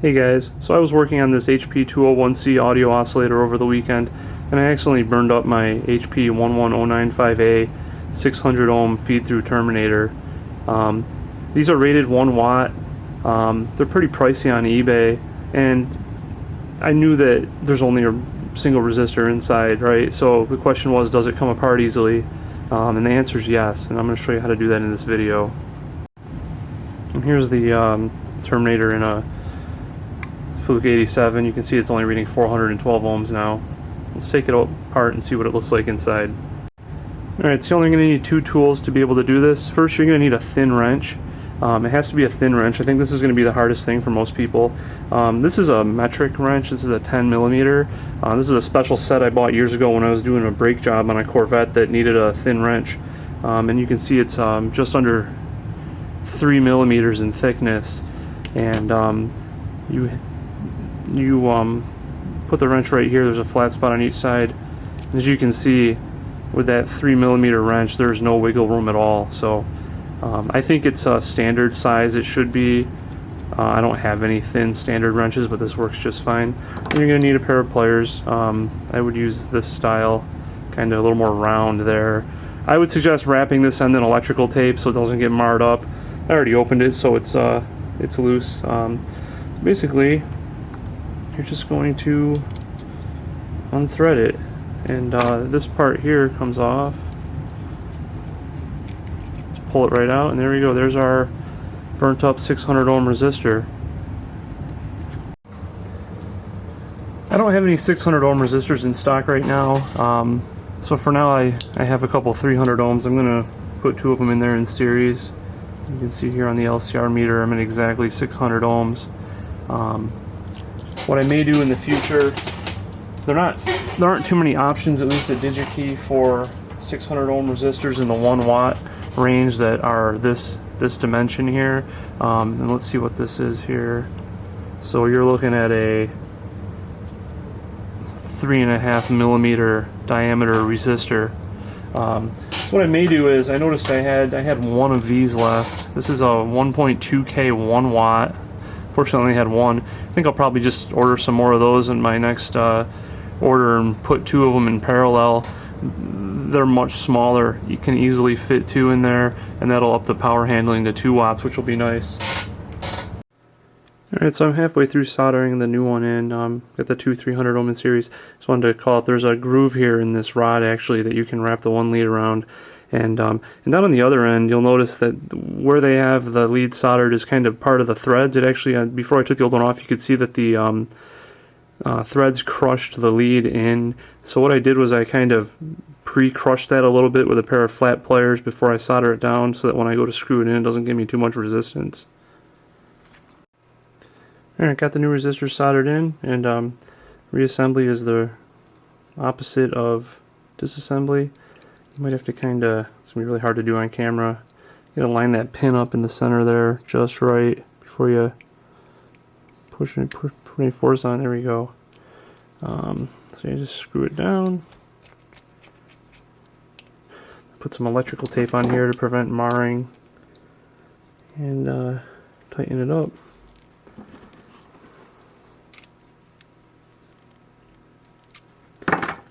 Hey guys, so I was working on this HP 201C audio oscillator over the weekend, and I accidentally burned up my HP 11095A 600 ohm feed-through Terminator. These are rated 1 watt. They're pretty pricey on eBay, and I knew that there's only a single resistor inside, right? So the question was, does it come apart easily? And the answer is yes, and I'm going to show you how to do that in this video. And here's the Terminator in a Fluke 87. You can see it's only reading 412 ohms now. Let's take it apart and see what it looks like inside. Alright, so you're only going to need two tools to be able to do this. First, you're going to need a thin wrench. It has to be a thin wrench. I think this is going to be the hardest thing for most people. This is a metric wrench. This is a 10 millimeter. This is a special set I bought years ago when I was doing a brake job on a Corvette that needed a thin wrench. And you can see it's just under 3 millimeters in thickness. And you put the wrench right here. There's a flat spot on each side. As you can see, with that 3 millimeter wrench, there's no wiggle room at all. So I think it's a standard size. It should be. I don't have any thin standard wrenches, but this works just fine. And you're going to need a pair of pliers. I would use this style, kind of a little more round there. I would suggest wrapping this end in electrical tape so it doesn't get marred up. I already opened it, so it's loose. Basically, you're just going to unthread it, and this part here comes off. Just pull it right out, and there we go. There's our burnt up 600 ohm resistor. I don't have any 600 ohm resistors in stock right now, so for now I have a couple 300 ohms. I'm going to put two of them in there in series. You can see here on the LCR meter I'm at exactly 600 ohms. What I may do in the future, there aren't too many options, at least at DigiKey, for 600 ohm resistors in the 1 watt range that are this dimension here. And let's see what this is here. So you're looking at a 3.5 millimeter diameter resistor. So what I may do is, I noticed I had one of these left. This is a 1.2K 1 watt. Fortunately, I had one. I think I'll probably just order some more of those in my next order and put two of them in parallel. They're much smaller. You can easily fit two in there, and that'll up the power handling to 2 watts, which will be nice. Alright, so I'm halfway through soldering the new one in. Got the two 300 ohm in series. Just wanted to call it, there's a groove here in this rod actually that you can wrap the one lead around. And down on the other end, you'll notice that where they have the lead soldered is kind of part of the threads. It actually, before I took the old one off, you could see that the threads crushed the lead in. So what I did was I kind of pre-crushed that a little bit with a pair of flat pliers before I solder it down, so that when I go to screw it in, it doesn't give me too much resistance. Alright, got the new resistor soldered in, and reassembly is the opposite of disassembly. You might have to it's going to be really hard to do on camera. You gotta line that pin up in the center there just right before you put any force on. There we go. So you just screw it down. Put some electrical tape on here to prevent marring, and tighten it up.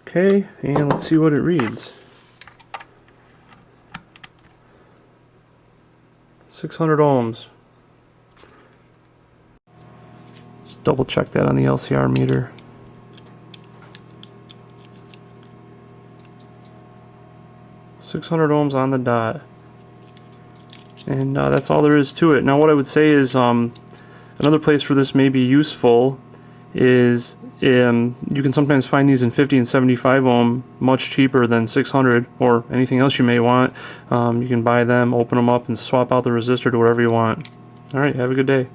Okay, and let's see what it reads. 600 ohms. Just double check that on the LCR meter. .600 ohms on the dot. And that's all there is to it. Now what I would say is another place where this may be useful is you can sometimes find these in 50 and 75 ohm much cheaper than 600 or anything else you may want. You can buy them, open them up, and swap out the resistor to whatever you want. Alright, have a good day.